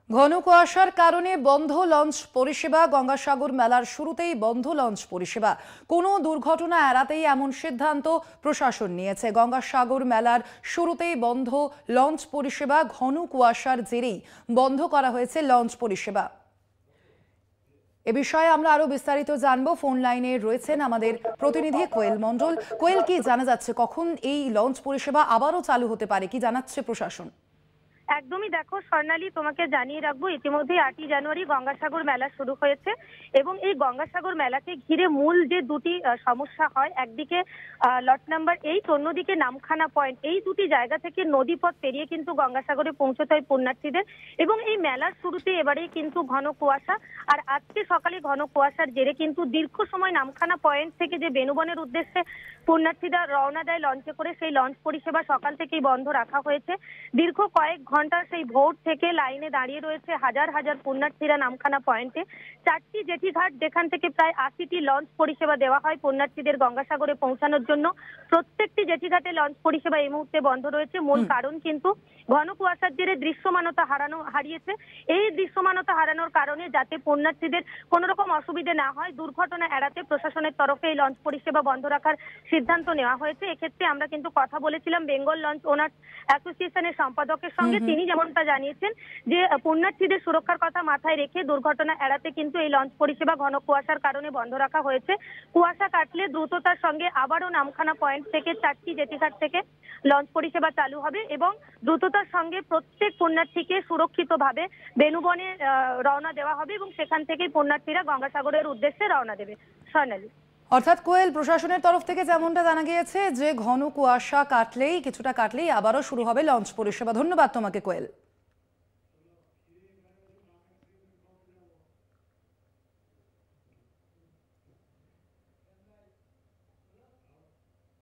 ঘন কুয়াশার কারণে বন্ধ লঞ্চ পরিষেবা। গঙ্গাসাগর মেলার শুরুতেই বন্ধ লঞ্চ পরিষেবা। কোনো দুর্ঘটনা এড়াতেই এমন সিদ্ধান্ত প্রশাসন নিয়েছে। গঙ্গাসাগর মেলার শুরুতেই বন্ধ লঞ্চ পরিষেবা। ঘন কুয়াশার জেরেই বন্ধ করা হয়েছে লঞ্চ পরিষেবা। এ বিষয়ে আমরা আরো বিস্তারিত জানবো। ফোন লাইনে রয়েছেন আমাদের প্রতিনিধি কোয়েল মণ্ডল। কোয়েল, কি জানা যাচ্ছে, কখন এই লঞ্চ পরিষেবা আবারও চালু হতে পারে, কি জানাচ্ছে প্রশাসন? একদমই দেখো স্বর্ণালী, তোমাকে জানিয়ে রাখবো ইতিমধ্যে 8ই জানুয়ারি গঙ্গাসাগর মেলা শুরু হয়েছে এবং এই গঙ্গাসাগর মেলাকে ঘিরে মূল যে দুটি সমস্যা হয়, একদিকে লট নাম্বার 8, অন্যদিকে নামখানা পয়েন্ট। এই দুটি জায়গা থেকে নদীপথ পেরিয়ে কিন্তু গঙ্গাসাগরে পৌঁছতে হয় পুণ্যার্থীদের। এবং এই মেলার শুরুতে এবারেই কিন্তু ঘন কুয়াশা, আর আজকে সকালে ঘন কুয়াশার জেরে কিন্তু দীর্ঘ সময় নামখানা পয়েন্ট থেকে যে বেনুবনের উদ্দেশ্যে পুণ্যার্থীরা রওনা দেয় লঞ্চে করে, সেই লঞ্চ পরিষেবা সকাল থেকেই বন্ধ রাখা হয়েছে। দীর্ঘ কয়েক ঘন্টা সেই ভোর থেকে লাইনে দাঁড়িয়ে রয়েছে হাজার হাজার পুণ্যার্থীরা নামখানা পয়েন্টে। 4টি জেটিঘাট, যেখান থেকে প্রায় 80টি লঞ্চ পরিষেবা দেওয়া হয় পুণ্যার্থীদের গঙ্গাসাগরে পৌঁছানোর জন্য, প্রত্যেকটি জেটিঘাটে লঞ্চ পরিষেবা এই মুহূর্তে বন্ধ রয়েছে। মূল কারণ কিন্তু ঘন কুয়াশার জেরে দৃশ্যমানতা হারিয়েছে। এই দৃশ্যমানতা হারানোর কারণে যাতে পুণ্যার্থীদের কোনো রকম অসুবিধে না হয়, দুর্ঘটনা এড়াতে প্রশাসনের তরফে এই লঞ্চ পরিষেবা বন্ধ রাখার সিদ্ধান্ত নেওয়া হয়েছে। এক্ষেত্রে আমরা কিন্তু কথা বলেছিলাম বেঙ্গল লঞ্চ ওনার্স অ্যাসোসিয়েশনের সম্পাদকের সঙ্গে। তিনি যেমনটা জানিয়েছেন যে পুণ্যার্থীদের সুরক্ষার কথা মাথায় রেখে দুর্ঘটনা এড়াতে কিন্তু এই লঞ্চ পরিষেবা ঘন কুয়াশার কারণে বন্ধ রাখা হয়েছে। কুয়াশা কাটলে দ্রুততার সঙ্গে আবারও নামখানা পয়েন্ট থেকে 4টি জেটিঘাট থেকে লঞ্চ পরিষেবা চালু হবে এবং দ্রুততার সঙ্গে প্রত্যেক পুণ্যার্থীকে সুরক্ষিতভাবে বেনুবনে রওনা দেওয়া হবে এবং সেখান থেকেই পুণ্যার্থীরা গঙ্গাসাগরের উদ্দেশ্যে রওনা দেবে। স্বর্ণালী। অর্থাৎ কোয়েল, প্রশাসনের তরফ থেকে যেমনটা জানা গিয়েছে যে ঘন কুয়াশা কিছুটা কাটলেই আবারও শুরু হবে লঞ্চ পরিষেবা। ধন্যবাদ তোমাকে কোয়েল।